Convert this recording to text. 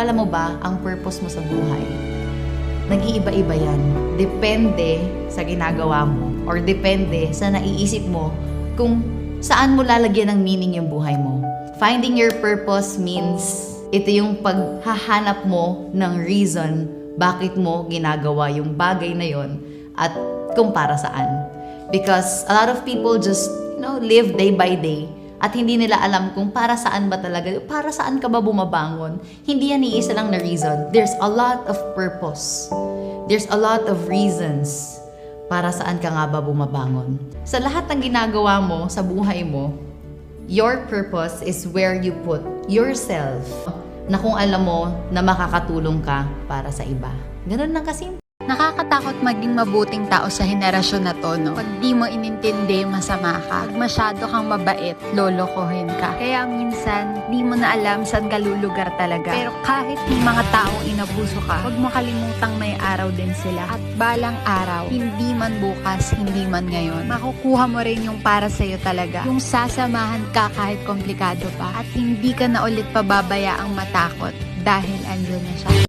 alam mo ba, ang purpose mo sa buhay, nag-iiba-iba yan. Depende sa ginagawa mo or depende sa naiisip mo kung saan mo lalagyan ng meaning yung buhay mo. Finding your purpose means ito yung paghahanap mo ng reason bakit mo ginagawa yung bagay na yon at kung para saan. Because a lot of people just, live day by day at hindi nila alam kung para saan ba talaga, para saan ka ba bumabangon. Hindi yan iisa lang na reason. There's a lot of purpose. There's a lot of reasons para saan ka nga ba bumabangon. Sa lahat ng ginagawa mo sa buhay mo, your purpose is where you put yourself na kung alam mo na makakatulong ka para sa iba. Ganun lang kasimple. Nakakatakot maging mabuting tao sa henerasyon na to, no? Pag di mo inintindi, masama ka. Pag masyado kang mabait, lolokohin ka. Kaya minsan, di mo na alam saan ka lulugar talaga. Pero kahit yung mga taong inabuso ka, huwag mo kalimutang may araw din sila. At balang araw, hindi man bukas, hindi man ngayon, makukuha mo rin yung para sa'yo talaga. Yung sasamahan ka kahit komplikado pa. At hindi ka na ulit pababayaang matakot dahil andun na siya.